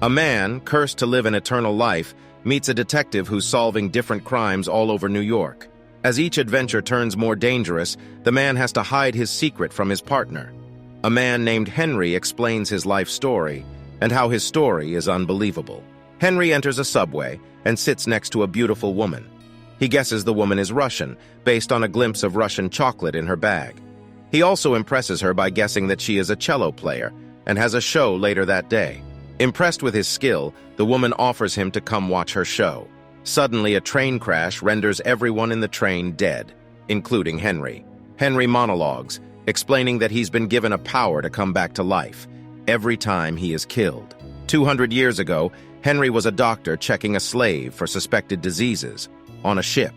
A man, cursed to live an eternal life, meets a detective who's solving different crimes all over New York. As each adventure turns more dangerous, the man has to hide his secret from his partner. A man named Henry explains his life story, and how his story is unbelievable. Henry enters a subway and sits next to a beautiful woman. He guesses the woman is Russian, based on a glimpse of Russian chocolate in her bag. He also impresses her by guessing that she is a cello player and has a show later that day. Impressed with his skill, the woman offers him to come watch her show. Suddenly, a train crash renders everyone in the train dead, including Henry. Henry monologues, explaining that he's been given a power to come back to life every time he is killed. 200 years ago, Henry was a doctor checking a slave for suspected diseases on a ship.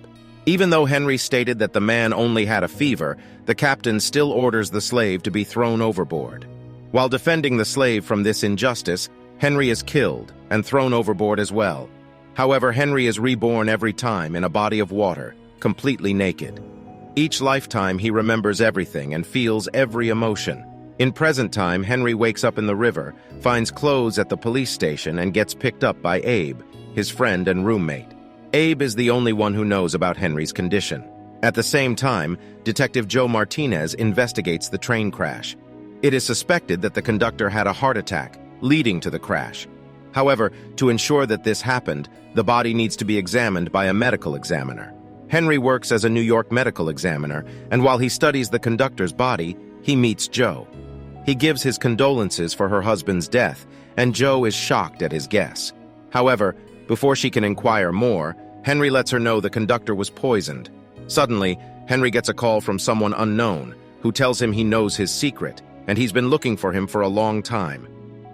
Even though Henry stated that the man only had a fever, the captain still orders the slave to be thrown overboard. While defending the slave from this injustice, Henry is killed and thrown overboard as well. However, Henry is reborn every time in a body of water, completely naked. Each lifetime he remembers everything and feels every emotion. In present time, Henry wakes up in the river, finds clothes at the police station, and gets picked up by Abe, his friend and roommate. Abe is the only one who knows about Henry's condition. At the same time, Detective Jo Martinez investigates the train crash. It is suspected that the conductor had a heart attack, leading to the crash. However, to ensure that this happened, the body needs to be examined by a medical examiner. Henry works as a New York medical examiner, and while he studies the conductor's body, he meets Jo. He gives his condolences for her husband's death, and Jo is shocked at his guess. However, before she can inquire more, Henry lets her know the conductor was poisoned. Suddenly, Henry gets a call from someone unknown, who tells him he knows his secret, and he's been looking for him for a long time.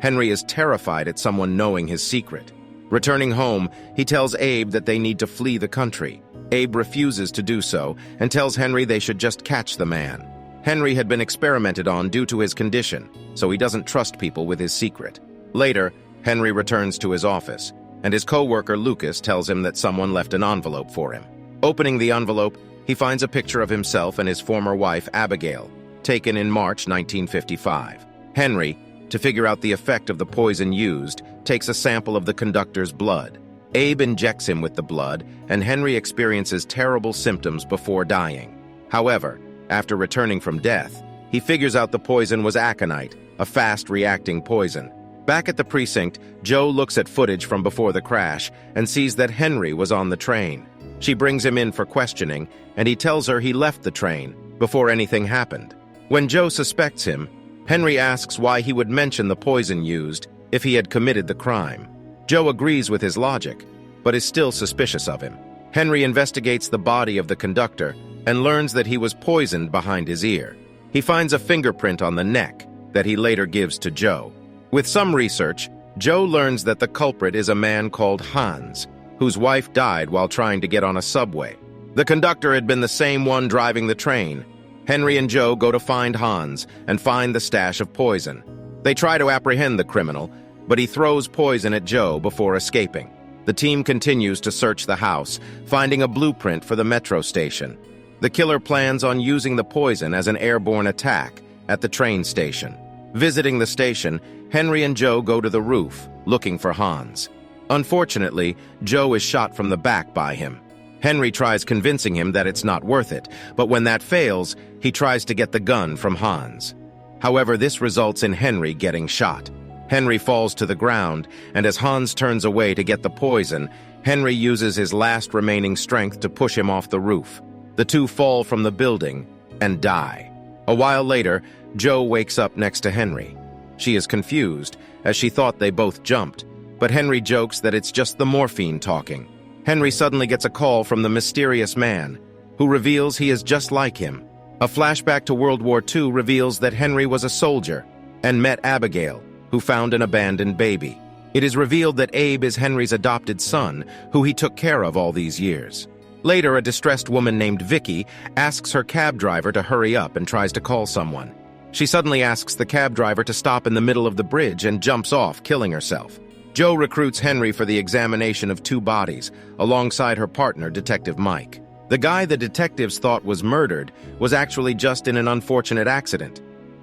Henry is terrified at someone knowing his secret. Returning home, he tells Abe that they need to flee the country. Abe refuses to do so and tells Henry they should just catch the man. Henry had been experimented on due to his condition, so he doesn't trust people with his secret. Later, Henry returns to his office, and his co-worker Lucas tells him that someone left an envelope for him. Opening the envelope, he finds a picture of himself and his former wife, Abigail, taken in March 1955. Henry, to figure out the effect of the poison used, takes a sample of the conductor's blood. Abe injects him with the blood, and Henry experiences terrible symptoms before dying. However, after returning from death, he figures out the poison was aconite, a fast-reacting poison. Back at the precinct, Jo looks at footage from before the crash and sees that Henry was on the train. She brings him in for questioning, and he tells her he left the train before anything happened. When Jo suspects him, Henry asks why he would mention the poison used if he had committed the crime. Jo agrees with his logic, but is still suspicious of him. Henry investigates the body of the conductor and learns that he was poisoned behind his ear. He finds a fingerprint on the neck that he later gives to Jo. With some research, Jo learns that the culprit is a man called Hans, whose wife died while trying to get on a subway. The conductor had been the same one driving the train. Henry and Jo go to find Hans and find the stash of poison. They try to apprehend the criminal, but he throws poison at Jo before escaping. The team continues to search the house, finding a blueprint for the metro station. The killer plans on using the poison as an airborne attack at the train station. Visiting the station, Henry and Jo go to the roof, looking for Hans. Unfortunately, Jo is shot from the back by him. Henry tries convincing him that it's not worth it, but when that fails, he tries to get the gun from Hans. However, this results in Henry getting shot. Henry falls to the ground, and as Hans turns away to get the poison, Henry uses his last remaining strength to push him off the roof. The two fall from the building and die. A while later, Jo wakes up next to Henry. She is confused, as she thought they both jumped, but Henry jokes that it's just the morphine talking. Henry suddenly gets a call from the mysterious man, who reveals he is just like him. A flashback to World War II reveals that Henry was a soldier and met Abigail, who found an abandoned baby. It is revealed that Abe is Henry's adopted son, who he took care of all these years. Later, a distressed woman named Vicky asks her cab driver to hurry up and tries to call someone. She suddenly asks the cab driver to stop in the middle of the bridge and jumps off, killing herself. Jo recruits Henry for the examination of two bodies, alongside her partner, Detective Mike. The guy the detectives thought was murdered was actually just in an unfortunate accident.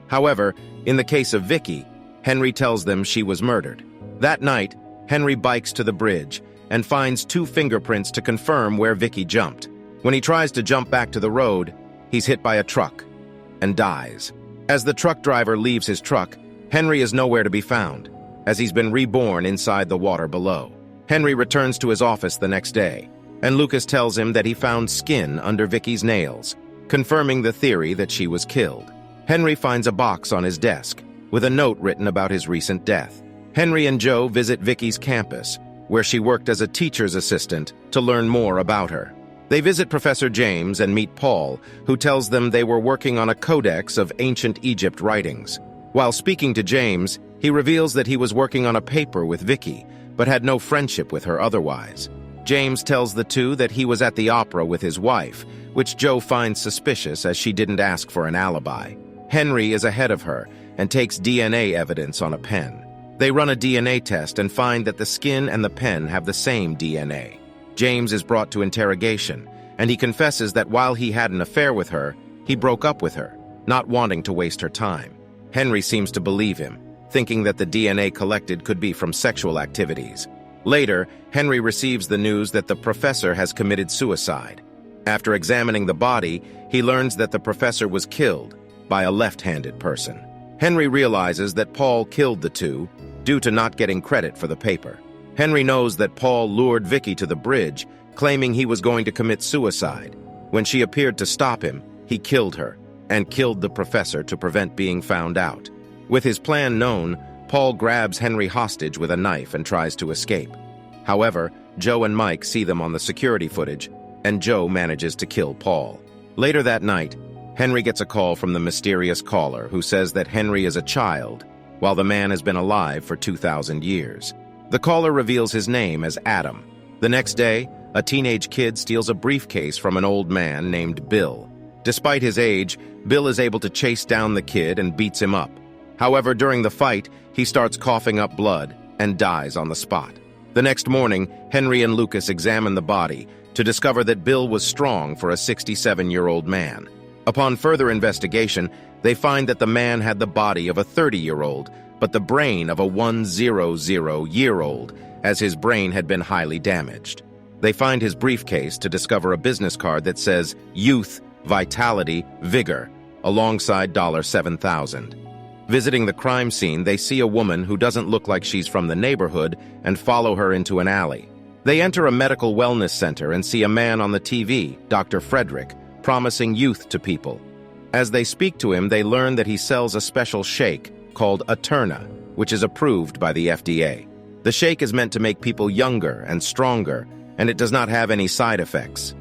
However, in the case of Vicky, Henry tells them she was murdered. That night, Henry bikes to the bridge and finds 2 fingerprints to confirm where Vicky jumped. When he tries to jump back to the road, he's hit by a truck and dies. As the truck driver leaves his truck, Henry is nowhere to be found, as he's been reborn inside the water below. Henry returns to his office the next day, and Lucas tells him that he found skin under Vicky's nails, confirming the theory that she was killed. Henry finds a box on his desk with a note written about his recent death. Henry and Jo visit Vicky's campus, where she worked as a teacher's assistant, to learn more about her. They visit Professor James and meet Paul, who tells them they were working on a codex of ancient Egypt writings. While speaking to James, he reveals that he was working on a paper with Vicky, but had no friendship with her otherwise. James tells the two that he was at the opera with his wife, which Jo finds suspicious as she didn't ask for an alibi. Henry is ahead of her and takes DNA evidence on a pen. They run a DNA test and find that the skin and the pen have the same DNA. James is brought to interrogation, and he confesses that while he had an affair with her, he broke up with her, not wanting to waste her time. Henry seems to believe him, thinking that the DNA collected could be from sexual activities. Later, Henry receives the news that the professor has committed suicide. After examining the body, he learns that the professor was killed by a left-handed person. Henry realizes that Paul killed the two due to not getting credit for the paper. Henry knows that Paul lured Vicky to the bridge, claiming he was going to commit suicide. When she appeared to stop him, he killed her and killed the professor to prevent being found out. With his plan known, Paul grabs Henry hostage with a knife and tries to escape. However, Jo and Mike see them on the security footage, and Jo manages to kill Paul. Later that night, Henry gets a call from the mysterious caller who says that Henry is a child, while the man has been alive for 2,000 years. The caller reveals his name as Adam. The next day, a teenage kid steals a briefcase from an old man named Bill. Despite his age, Bill is able to chase down the kid and beats him up. However, during the fight, he starts coughing up blood and dies on the spot. The next morning, Henry and Lucas examine the body to discover that Bill was strong for a 67-year-old man. Upon further investigation, they find that the man had the body of a 30-year-old, but the brain of a 100-year-old, as his brain had been highly damaged. They find his briefcase to discover a business card that says Youth, Vitality, Vigor, alongside $7,000. Visiting the crime scene, they see a woman who doesn't look like she's from the neighborhood and follow her into an alley. They enter a medical wellness center and see a man on the TV, Dr. Frederick, promising youth to people. As they speak to him, they learn that he sells a special shake called Eterna, which is approved by the FDA. The shake is meant to make people younger and stronger, and it does not have any side effects.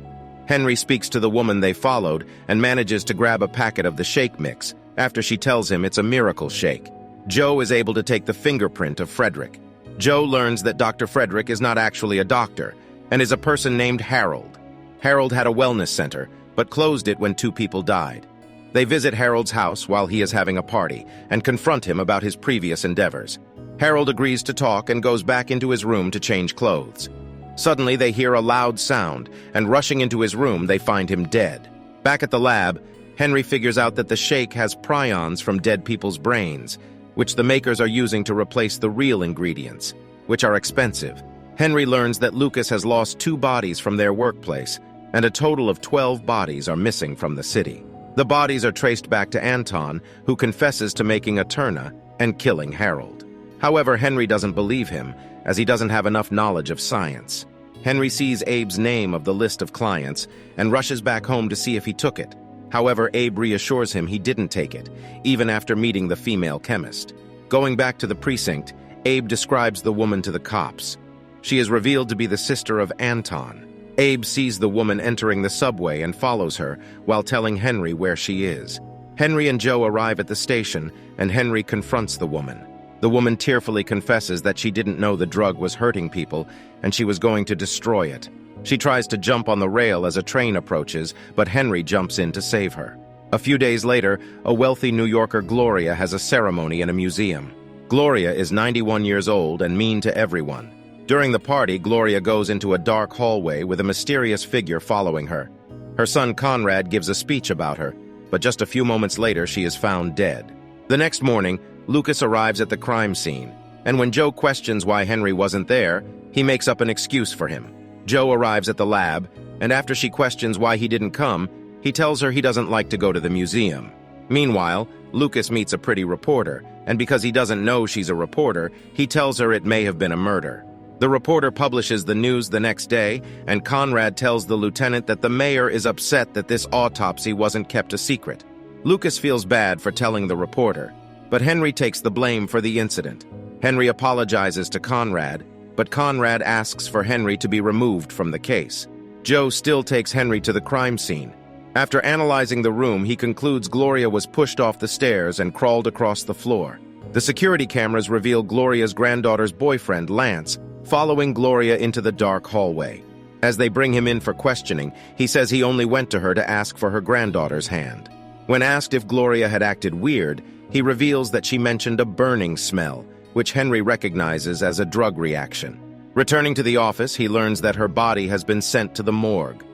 Henry speaks to the woman they followed and manages to grab a packet of the shake mix after she tells him it's a miracle shake. Jo is able to take the fingerprint of Frederick. Jo learns that Dr. Frederick is not actually a doctor and is a person named Harold. Harold had a wellness center, but closed it when 2 people died. They visit Harold's house while he is having a party and confront him about his previous endeavors. Harold agrees to talk and goes back into his room to change clothes. Suddenly, they hear a loud sound, and rushing into his room, they find him dead. Back at the lab, Henry figures out that the shake has prions from dead people's brains, which the makers are using to replace the real ingredients, which are expensive. Henry learns that Lucas has lost 2 bodies from their workplace, and a total of 12 bodies are missing from the city. The bodies are traced back to Anton, who confesses to making Eterna and killing Harold. However, Henry doesn't believe him, as he doesn't have enough knowledge of science. Henry sees Abe's name of the list of clients and rushes back home to see if he took it. However, Abe reassures him he didn't take it, even after meeting the female chemist. Going back to the precinct, Abe describes the woman to the cops. She is revealed to be the sister of Anton. Abe sees the woman entering the subway and follows her while telling Henry where she is. Henry and Jo arrive at the station, and Henry confronts the woman. The woman tearfully confesses that she didn't know the drug was hurting people and she was going to destroy it. She tries to jump on the rail as a train approaches, but Henry jumps in to save her. A few days later, a wealthy New Yorker, Gloria, has a ceremony in a museum. Gloria is 91 years old and mean to everyone. During the party, Gloria goes into a dark hallway with a mysterious figure following her. Her son Conrad gives a speech about her, but just a few moments later she is found dead. The next morning, Lucas arrives at the crime scene And when Joe questions why Henry wasn't there, he makes up an excuse for him. Joe arrives at the lab, and after she questions why he didn't come, he tells her he doesn't like to go to the museum. Meanwhile, Lucas meets a pretty reporter, and because he doesn't know she's a reporter, he tells her it may have been a murder. The reporter publishes the news the next day, and Conrad tells the lieutenant that the mayor is upset that this autopsy wasn't kept a secret. Lucas feels bad for telling the reporter, but Henry takes the blame for the incident. Henry apologizes to Conrad, but Conrad asks for Henry to be removed from the case. Joe still takes Henry to the crime scene. After analyzing the room, he concludes Gloria was pushed off the stairs and crawled across the floor. The security cameras reveal Gloria's granddaughter's boyfriend, Lance, following Gloria into the dark hallway. As they bring him in for questioning, he says he only went to her to ask for her granddaughter's hand. When asked if Gloria had acted weird, he reveals that she mentioned a burning smell, which Henry recognizes as a drug reaction. Returning to the office, he learns that her body has been sent to the morgue.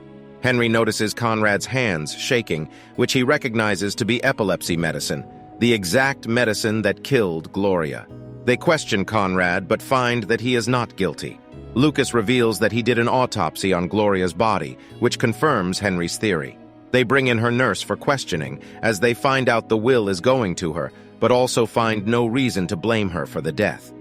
Henry notices Conrad's hands shaking, which he recognizes to be epilepsy medicine, the exact medicine that killed Gloria. They question Conrad, but find that he is not guilty. Lucas reveals that he did an autopsy on Gloria's body, which confirms Henry's theory. They bring in her nurse for questioning, as they find out the will is going to her, but also find no reason to blame her for the death.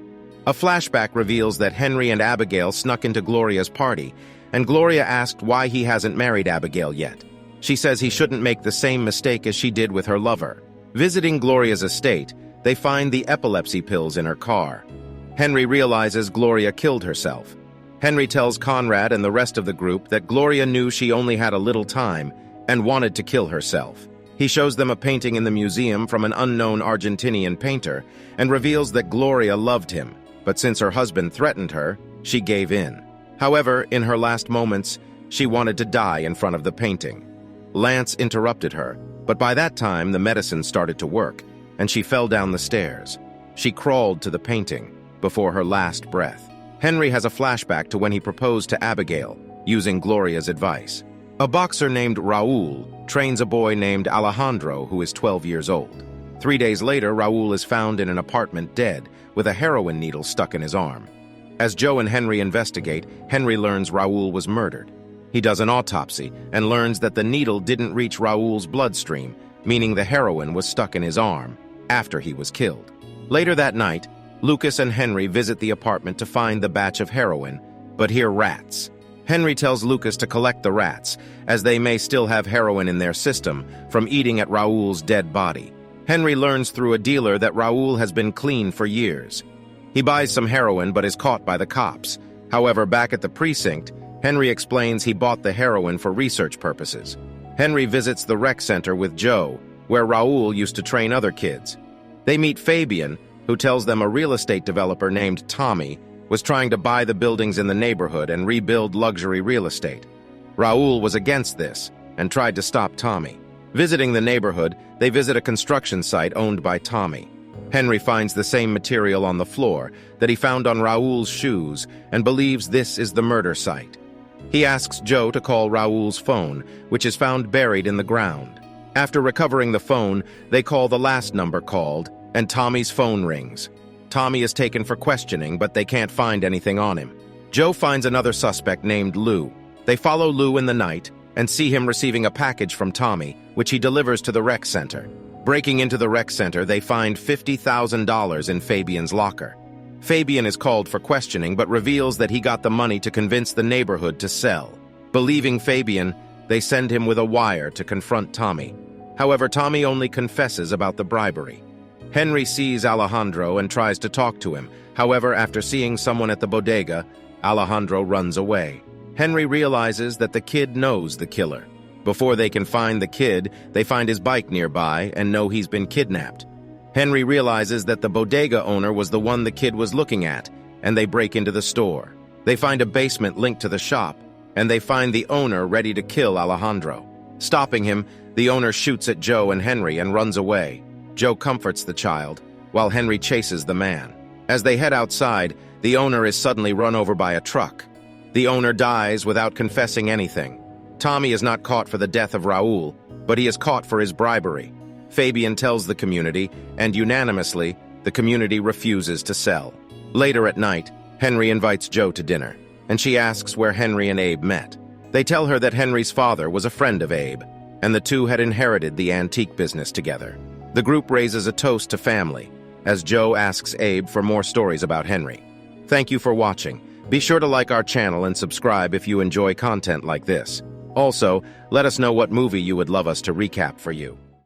A flashback reveals that Henry and Abigail snuck into Gloria's party, and Gloria asked why he hasn't married Abigail yet. She says he shouldn't make the same mistake as she did with her lover. Visiting Gloria's estate, they find the epilepsy pills in her car. Henry realizes Gloria killed herself. Henry tells Conrad and the rest of the group that Gloria knew she only had a little time and wanted to kill herself. He shows them a painting in the museum from an unknown Argentinian painter and reveals that Gloria loved him, but since her husband threatened her, she gave in. However, in her last moments, she wanted to die in front of the painting. Lance interrupted her, but by that time the medicine started to work, and she fell down the stairs. She crawled to the painting before her last breath. Henry has a flashback to when he proposed to Abigail, using Gloria's advice. A boxer named Raul trains a boy named Alejandro who is 12 years old. 3 days later, Raul is found in an apartment dead, with a heroin needle stuck in his arm. As Joe and Henry investigate, Henry learns Raul was murdered. He does an autopsy and learns that the needle didn't reach Raul's bloodstream, meaning the heroin was stuck in his arm after he was killed. Later that night, Lucas and Henry visit the apartment to find the batch of heroin, but hear rats. Henry tells Lucas to collect the rats, as they may still have heroin in their system from eating at Raul's dead body. Henry learns through a dealer that Raul has been clean for years. He buys some heroin but is caught by the cops. However, back at the precinct, Henry explains he bought the heroin for research purposes. Henry visits the rec center with Joe, where Raul used to train other kids. They meet Fabian, who tells them a real estate developer named Tommy was trying to buy the buildings in the neighborhood and rebuild luxury real estate. Raul was against this and tried to stop Tommy. Visiting the neighborhood, they visit a construction site owned by Tommy. Henry finds the same material on the floor that he found on Raul's shoes and believes this is the murder site. He asks Joe to call Raul's phone, which is found buried in the ground. After recovering the phone, they call the last number called, and Tommy's phone rings. Tommy is taken for questioning, but they can't find anything on him. Joe finds another suspect named Lou. They follow Lou in the night and see him receiving a package from Tommy, which he delivers to the rec center. Breaking into the rec center, they find $50,000 in Fabian's locker. Fabian is called for questioning, but reveals that he got the money to convince the neighborhood to sell. Believing Fabian, they send him with a wire to confront Tommy. However, Tommy only confesses about the bribery. Henry sees Alejandro and tries to talk to him. However, after seeing someone at the bodega, Alejandro runs away. Henry realizes that the kid knows the killer. Before they can find the kid, they find his bike nearby and know he's been kidnapped. Henry realizes that the bodega owner was the one the kid was looking at, and they break into the store. They find a basement linked to the shop, and they find the owner ready to kill Alejandro. Stopping him, the owner shoots at Joe and Henry and runs away. Joe comforts the child, while Henry chases the man. As they head outside, the owner is suddenly run over by a truck. The owner dies without confessing anything. Tommy is not caught for the death of Raul, but he is caught for his bribery. Fabian tells the community, and unanimously, the community refuses to sell. Later at night, Henry invites Jo to dinner, and she asks where Henry and Abe met. They tell her that Henry's father was a friend of Abe, and the two had inherited the antique business together. The group raises a toast to family, as Jo asks Abe for more stories about Henry. Thank you for watching. Be sure to like our channel and subscribe if you enjoy content like this. Also, let us know what movie you would love us to recap for you.